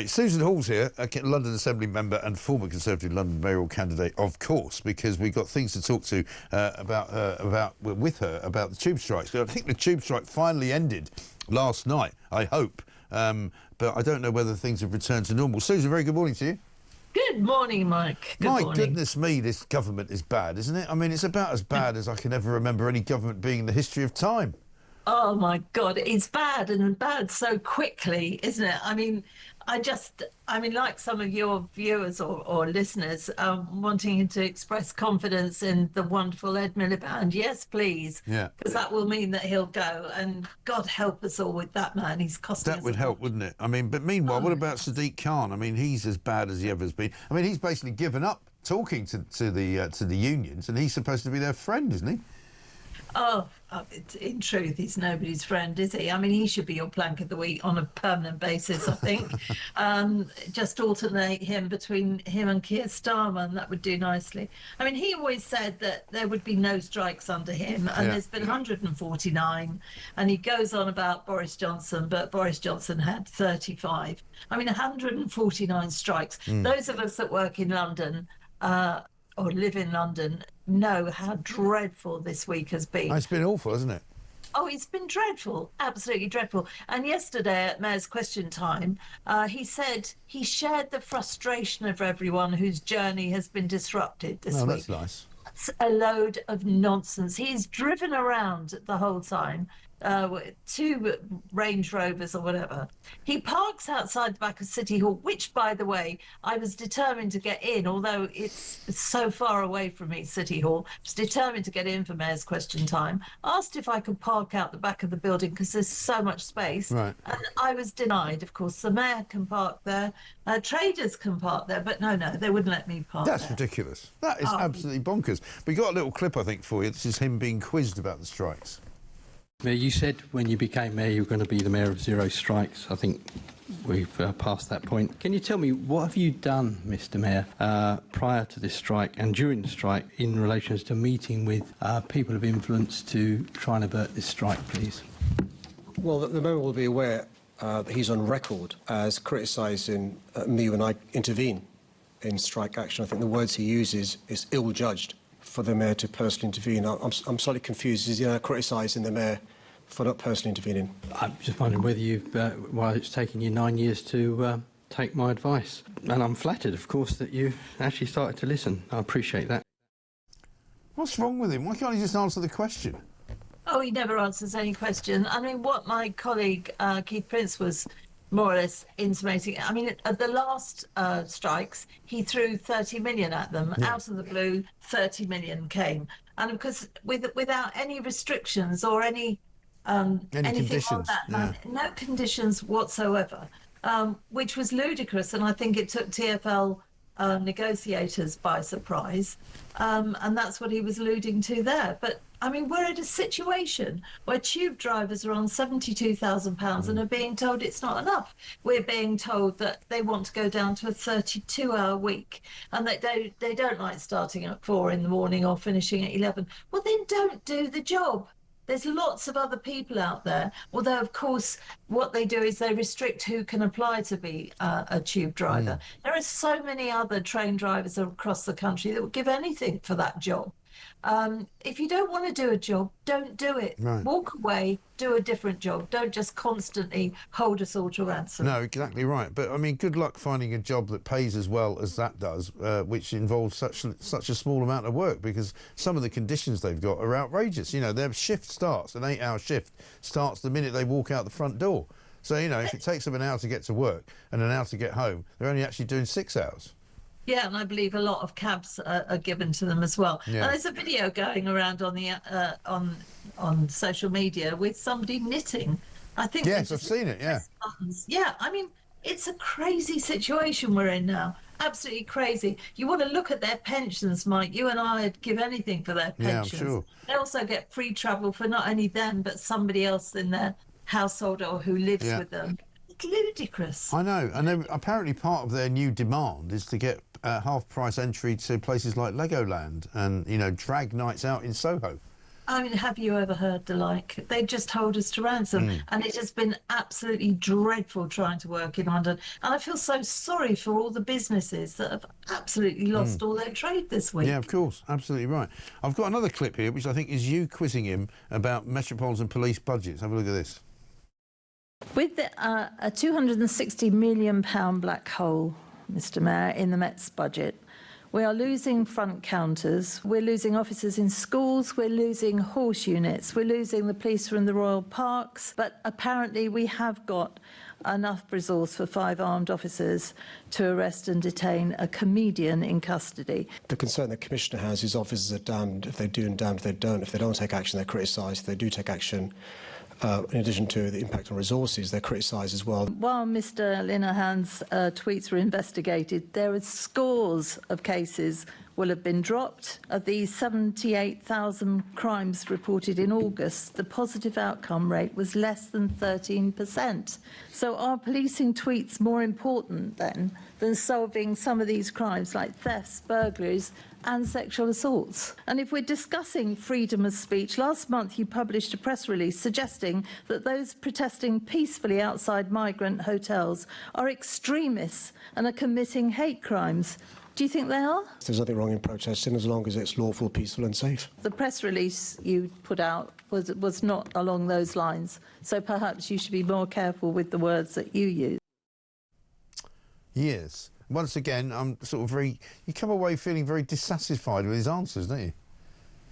Susan Hall's here, a London Assembly member and former Conservative London mayoral candidate, of course, because we've got things to talk to with her about the tube strikes. I think the tube strike finally ended last night, I hope, but I don't know whether things have returned to normal. Susan, very good morning to you. Good morning, Mike. Good morning. Goodness me, this government is bad, isn't it? I mean, it's about as bad as I can ever remember any government being in the history of time. Oh, my God, it's bad, and bad so quickly, isn't it? Like some of your viewers or listeners wanting to express confidence in the wonderful Ed Miliband. Yes, please. Yeah. Because that will mean that he'll go, and God help us all with that man. He's costing us. That would help, wouldn't it? I mean, but meanwhile, what about Sadiq Khan? I mean, he's as bad as he ever has been. I mean, he's basically given up talking to the unions, and he's supposed to be their friend, isn't he? In truth, he's nobody's friend, is he? I mean, he should be your plank of the week on a permanent basis, I think. Just alternate him between him and Keir Starmer, that would do nicely. I mean, he always said that there would be no strikes under him, and there's been 149, and he goes on about Boris Johnson, but Boris Johnson had 35. I mean, 149 strikes. Those of us that work in London or live in London know how dreadful this week has been. It's been awful, hasn't it? Oh, it's been dreadful, absolutely dreadful. And yesterday at Mayor's Question Time, he said he shared the frustration of everyone whose journey has been disrupted this week. That's nice. That's a load of nonsense. He's driven around the whole time with 2 Range Rovers or whatever. He parks outside the back of City Hall, which, by the way, I was determined to get in, although it's so far away from me, City Hall. I was determined to get in for Mayor's Question Time. Asked if I could park out the back of the building because there's so much space. Right. And I was denied. Of course, the mayor can park there, traders can park there, but no, they wouldn't let me park That's there. ridiculous. That is absolutely bonkers. We got a little clip, I think, for you. This is him being quizzed about the strikes. Mayor, you said when you became mayor you were going to be the mayor of zero strikes. I think we've passed that point. Can you tell me, what have you done, Mr Mayor, prior to this strike and during the strike in relation to meeting with people of influence to try and avert this strike, please? Well, the Mayor will be aware that he's on record as criticising me when I intervene in strike action. I think the words he uses is ill-judged for the Mayor to personally intervene. I'm slightly confused. Is he criticising the Mayor for not personally intervening? I'm just wondering whether you've, while it's taken you 9 years to take my advice. And I'm flattered, of course, that you actually started to listen. I appreciate that. What's wrong with him? Why can't he just answer the question? Oh, he never answers any question. I mean, what my colleague Keith Prince was more or less intimating. I mean, at the last strikes, he threw 30 million at them. Out of the blue, 30 million came. And of course, without any restrictions or anything conditions, on that, no conditions whatsoever, which was ludicrous. And I think it took TfL negotiators by surprise. And that's what he was alluding to there. But I mean, we're at a situation where tube drivers are on £72,000 and are being told it's not enough. We're being told that they want to go down to a 32-hour week and that they don't like starting at 4 in the morning or finishing at 11. Well, then don't do the job. There's lots of other people out there, although, of course, what they do is they restrict who can apply to be a tube driver. There are so many other train drivers across the country that would give anything for that job. If you don't want to do a job, don't do it. Right. Walk away, do a different job. Don't just constantly hold us all to ransom. No, exactly right. But, I mean, good luck finding a job that pays as well as that does, which involves such a small amount of work, because some of the conditions they've got are outrageous. You know, their shift starts, an 8-hour shift starts the minute they walk out the front door. So, you know, if it takes them an hour to get to work and an hour to get home, they're only actually doing 6 hours. Yeah, and I believe a lot of cabs are given to them as well. Yeah. And there's a video going around on the on social media with somebody knitting. I think. Yes, I've seen it. Yeah. Yeah, I mean, it's a crazy situation we're in now. Absolutely crazy. You want to look at their pensions, Mike. You and I would give anything for their pensions. Yeah, I'm sure. They also get free travel for not only them but somebody else in their household or who lives with them. It's ludicrous. I know, and apparently part of their new demand is to get half-price entry to places like Legoland and, you know, drag nights out in Soho. I mean, have you ever heard the like? They just hold us to ransom, and it has been absolutely dreadful trying to work in London. And I feel so sorry for all the businesses that have absolutely lost all their trade this week. Yeah, of course, absolutely right. I've got another clip here, which I think is you quizzing him about Metropolitan Police budgets. Have a look at this. With a £260 million black hole, Mr Mayor, in the Met's budget, we are losing front counters, we're losing officers in schools, we're losing horse units, we're losing the police from the royal parks, but apparently we have got enough resource for 5 armed officers to arrest and detain a comedian in custody. The concern the Commissioner has is officers are damned if they do and damned if they don't. If they don't take action, they're criticised. If they do take action, in addition to the impact on resources, they're criticised as well. While Mr Linehan's tweets were investigated, there are scores of cases will have been dropped. Of these 78,000 crimes reported in August, the positive outcome rate was less than 13%. So are policing tweets more important then than solving some of these crimes like thefts, burglaries and sexual assaults? And if we're discussing freedom of speech, last month you published a press release suggesting that those protesting peacefully outside migrant hotels are extremists and are committing hate crimes. Do you think they are? There's nothing wrong in protesting as long as it's lawful, peaceful and safe. The press release you put out was not along those lines, so perhaps you should be more careful with the words that you use. Yes. Once again, I'm sort of very... You come away feeling very dissatisfied with his answers, don't you?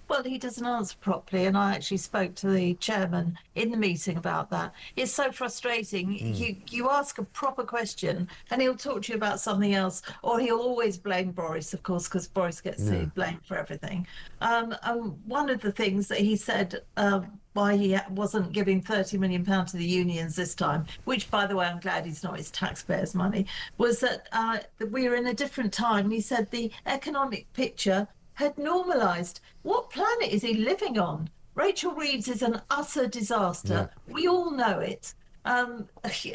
Well, he doesn't answer properly, and I actually spoke to the chairman in the meeting about that. It's so frustrating. You ask a proper question, and he'll talk to you about something else, or he'll always blame Boris, of course, because Boris gets the blame for everything. One of the things that he said why he wasn't giving £30 million to the unions this time, which, by the way, I'm glad he's not, his taxpayers' money, was that we were in a different time. And he said the economic picture had normalised. What planet is he living on? Rachel Reeves is an utter disaster. Yeah. We all know it.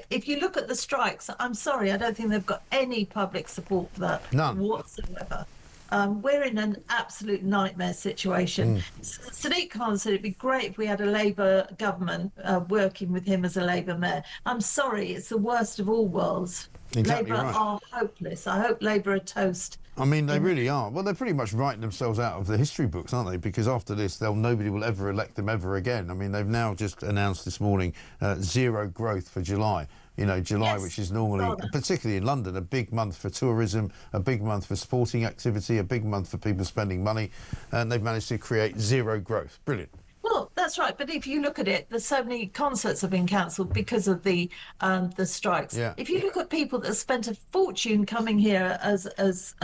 If you look at the strikes, I'm sorry, I don't think they've got any public support for that. None whatsoever. We're in an absolute nightmare situation. Sadiq Khan said it'd be great if we had a Labour government working with him as a Labour mayor. I'm sorry, it's the worst of all worlds. Exactly Labour right. are hopeless. I hope Labour are toast. I mean, they really are. Well, they're pretty much writing themselves out of the history books, aren't they? Because after this, nobody will ever elect them ever again. I mean, they've now just announced this morning zero growth for July. You know, July, which is normally, particularly in London, a big month for tourism, a big month for sporting activity, a big month for people spending money, and they've managed to create zero growth. Brilliant. Well, that's right. But if you look at it, there's so many concerts have been cancelled because of the strikes. Yeah. If you look at people that spent a fortune coming here as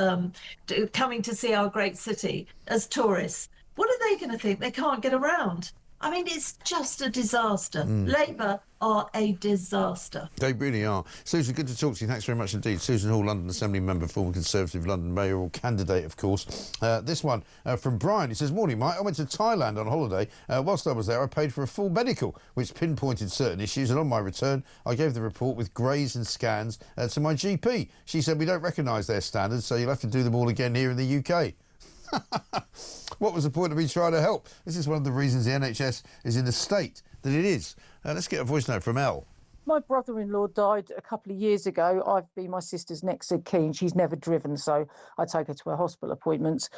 coming to see our great city as tourists, what are they going to think? They can't get around. I mean, it's just a disaster. Labour are a disaster. They really are. Susan, good to talk to you. Thanks very much indeed. Susan Hall, London Assembly member, former Conservative London mayoral candidate, of course. This one from Brian. He says, morning, Mike. I went to Thailand on holiday. Whilst I was there, I paid for a full medical, which pinpointed certain issues. And on my return, I gave the report with greys and scans to my GP. She said, we don't recognise their standards, so you'll have to do them all again here in the UK. What was the point of me trying to help? This is one of the reasons the NHS is in the state that it is. Let's get a voice note from Elle. My brother-in-law died a couple of years ago. I've been my sister's next of kin. She's never driven, so I take her to her hospital appointments.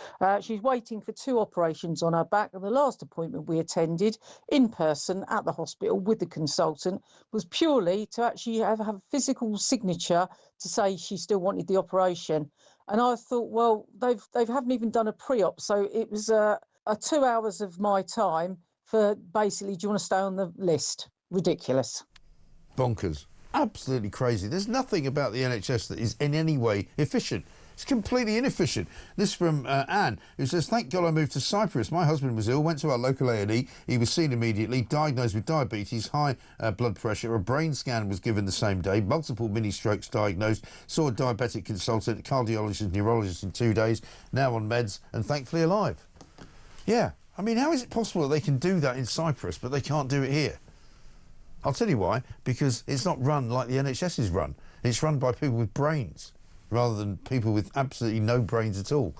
She's waiting for 2 operations on her back, and the last appointment we attended in person at the hospital with the consultant was purely to actually have a physical signature to say she still wanted the operation. And I thought, well, they haven't even done a pre-op, so it was 2 hours of my time for basically, do you want to stay on the list? Ridiculous. Bonkers. Absolutely crazy. There's nothing about the NHS that is in any way efficient. It's completely inefficient. This from Anne, who says, thank God I moved to Cyprus. My husband was ill, went to our local A&E. He was seen immediately, diagnosed with diabetes, high blood pressure. A brain scan was given the same day, multiple mini-strokes diagnosed, saw a diabetic consultant, cardiologist, neurologist in 2 days, now on meds and thankfully alive. Yeah, I mean, how is it possible that they can do that in Cyprus, but they can't do it here? I'll tell you why, because it's not run like the NHS is run. It's run by people with brains, rather than people with absolutely no brains at all.